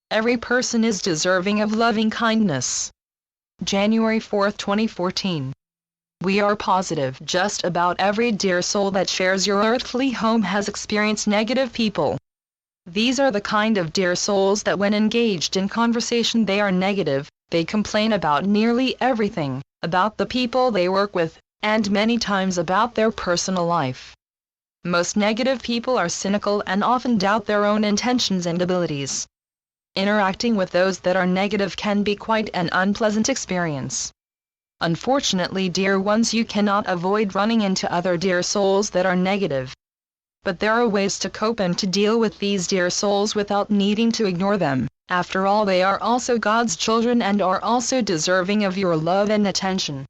Every person is deserving of loving kindness. January 4, 2014. We are positive just about every dear soul that shares your earthly home has experienced negative people. These are the kind of dear souls that when engaged in conversation they are negative, they complain about nearly everything, about the people they work with, and many times about their personal life. Most negative people are cynical and often doubt their own intentions and abilities. Interacting with those that are negative can be quite an unpleasant experience. Unfortunately, dear ones, you cannot avoid running into other dear souls that are negative. But there are ways to cope and to deal with these dear souls without needing to ignore them. After all, they are also God's children and are also deserving of your love and attention.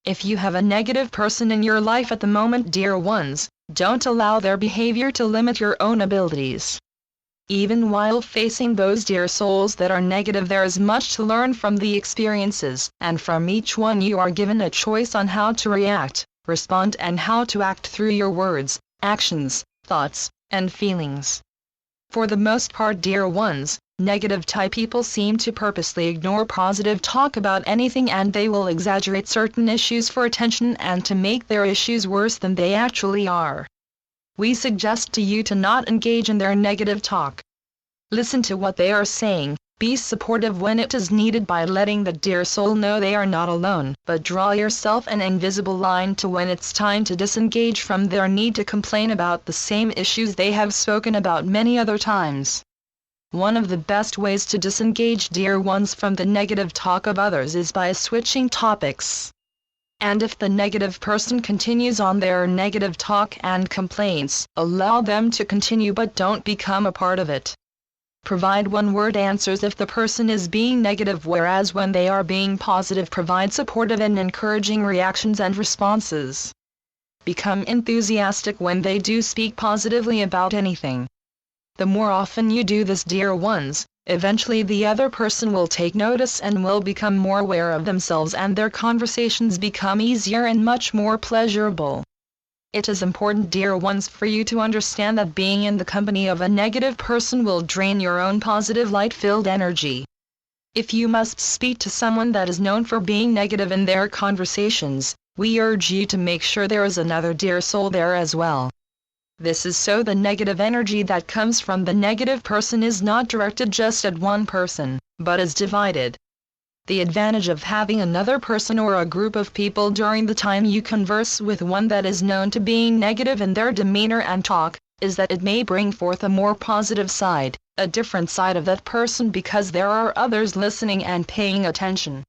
If you have a negative person in your life at the moment, dear ones, don't allow their behavior to limit your own abilities. Even while facing those dear souls that are negative, there is much to learn from the experiences, and from each one you are given a choice on how to react, respond, and how to act through your words, actions, thoughts, and feelings. For the most part, dear ones, negative type people seem to purposely ignore positive talk about anything, and they will exaggerate certain issues for attention and to make their issues worse than they actually are. We suggest to you to not engage in their negative talk. Listen to what they are saying, be supportive when it is needed by letting the dear soul know they are not alone, but draw yourself an invisible line to when it's time to disengage from their need to complain about the same issues they have spoken about many other times. One of the best ways to disengage, dear ones, from the negative talk of others is by switching topics. And if the negative person continues on their negative talk and complaints, allow them to continue but don't become a part of it. Provide one-word answers if the person is being negative, whereas when they are being positive, provide supportive and encouraging reactions and responses. Become enthusiastic when they do speak positively about anything. The more often you do this, dear ones, eventually the other person will take notice and will become more aware of themselves, and their conversations become easier and much more pleasurable. It is important, dear ones, for you to understand that being in the company of a negative person will drain your own positive light-filled energy. If you must speak to someone that is known for being negative in their conversations, we urge you to make sure there is another dear soul there as well. This is so the negative energy that comes from the negative person is not directed just at one person, but is divided. The advantage of having another person or a group of people during the time you converse with one that is known to being negative in their demeanor and talk, is that it may bring forth a more positive side, a different side of that person, because there are others listening and paying attention.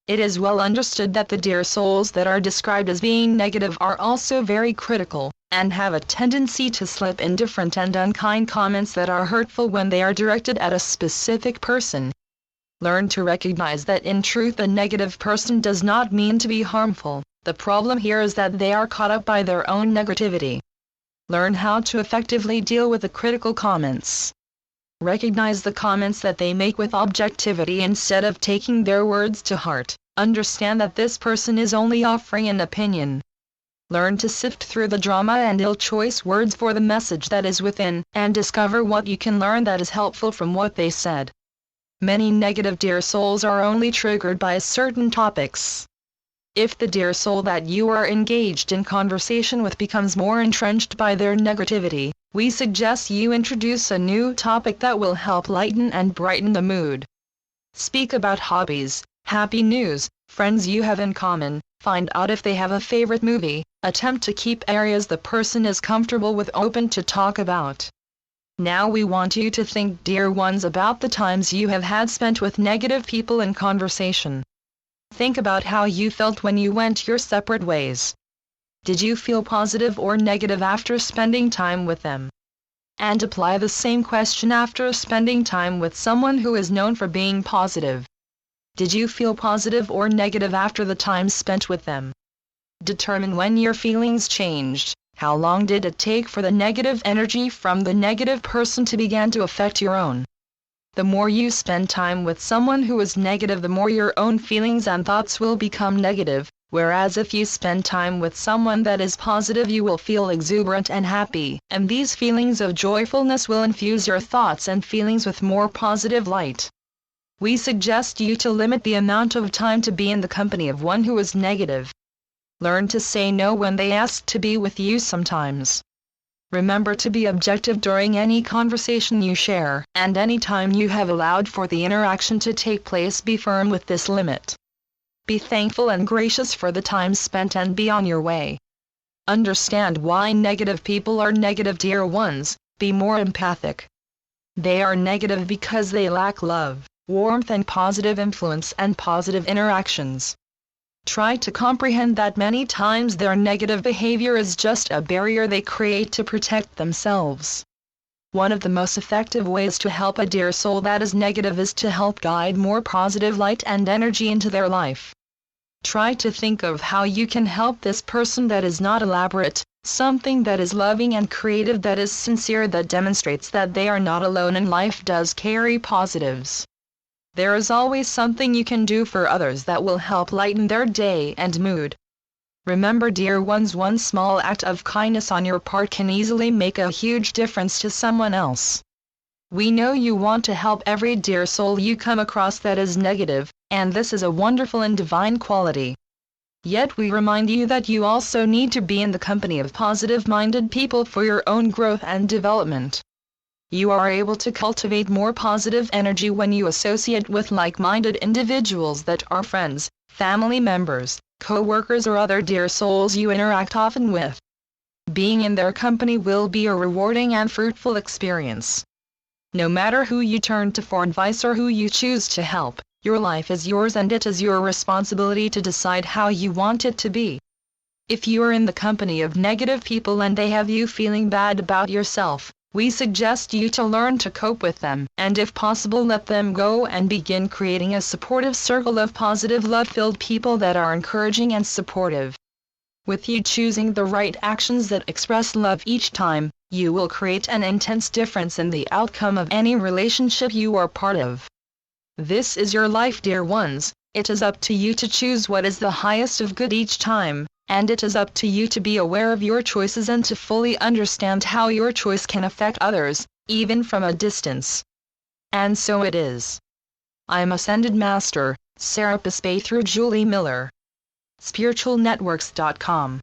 It is well understood that the dear souls that are described as being negative are also very critical, and have a tendency to slip indifferent and unkind comments that are hurtful when they are directed at a specific person. Learn to recognize that in truth a negative person does not mean to be harmful. The problem here is that they are caught up by their own negativity. Learn how to effectively deal with the critical comments. Recognize the comments that they make with objectivity instead of taking their words to heart. Understand that this person is only offering an opinion. Learn to sift through the drama and ill-choice words for the message that is within, and discover what you can learn that is helpful from what they said. Many negative dear souls are only triggered by certain topics. If the dear soul that you are engaged in conversation with becomes more entrenched by their negativity, we suggest you introduce a new topic that will help lighten and brighten the mood. Speak about hobbies, happy news, friends you have in common, find out if they have a favorite movie, attempt to keep areas the person is comfortable with open to talk about. Now we want you to think, dear ones, about the times you have had spent with negative people in conversation. Think about how you felt when you went your separate ways. Did you feel positive or negative after spending time with them? And apply the same question after spending time with someone who is known for being positive. Did you feel positive or negative after the time spent with them? Determine when your feelings changed. How long did it take for the negative energy from the negative person to begin to affect your own? The more you spend time with someone who is negative, the more your own feelings and thoughts will become negative. Whereas if you spend time with someone that is positive, you will feel exuberant and happy, and these feelings of joyfulness will infuse your thoughts and feelings with more positive light. We suggest you to limit the amount of time to be in the company of one who is negative. Learn to say no when they ask to be with you sometimes. Remember to be objective during any conversation you share, and any time you have allowed for the interaction to take place, be firm with this limit. Be thankful and gracious for the time spent and be on your way. Understand why negative people are negative, dear ones. Be more empathic. They are negative because they lack love, warmth and positive influence and positive interactions. Try to comprehend that many times their negative behavior is just a barrier they create to protect themselves. One of the most effective ways to help a dear soul that is negative is to help guide more positive light and energy into their life. Try to think of how you can help this person that is not elaborate, something that is loving and creative, that is sincere, that demonstrates that they are not alone and life does carry positives. There is always something you can do for others that will help lighten their day and mood. Remember, dear ones, one small act of kindness on your part can easily make a huge difference to someone else. We know you want to help every dear soul you come across that is negative, and this is a wonderful and divine quality. Yet we remind you that you also need to be in the company of positive-minded people for your own growth and development. You are able to cultivate more positive energy when you associate with like-minded individuals that are friends, family members, co-workers or other dear souls you interact often with. Being in their company will be a rewarding and fruitful experience. No matter who you turn to for advice or who you choose to help, your life is yours and it is your responsibility to decide how you want it to be. If you are in the company of negative people and they have you feeling bad about yourself, we suggest you to learn to cope with them, and if possible let them go and begin creating a supportive circle of positive love-filled people that are encouraging and supportive. With you choosing the right actions that express love each time, you will create an intense difference in the outcome of any relationship you are part of. This is your life, dear ones. It is up to you to choose what is the highest of good each time, and it is up to you to be aware of your choices and to fully understand how your choice can affect others, even from a distance. And so it is. I'm Ascended Master, Serapis Bey through Julie Miller. SpiritualNetworks.com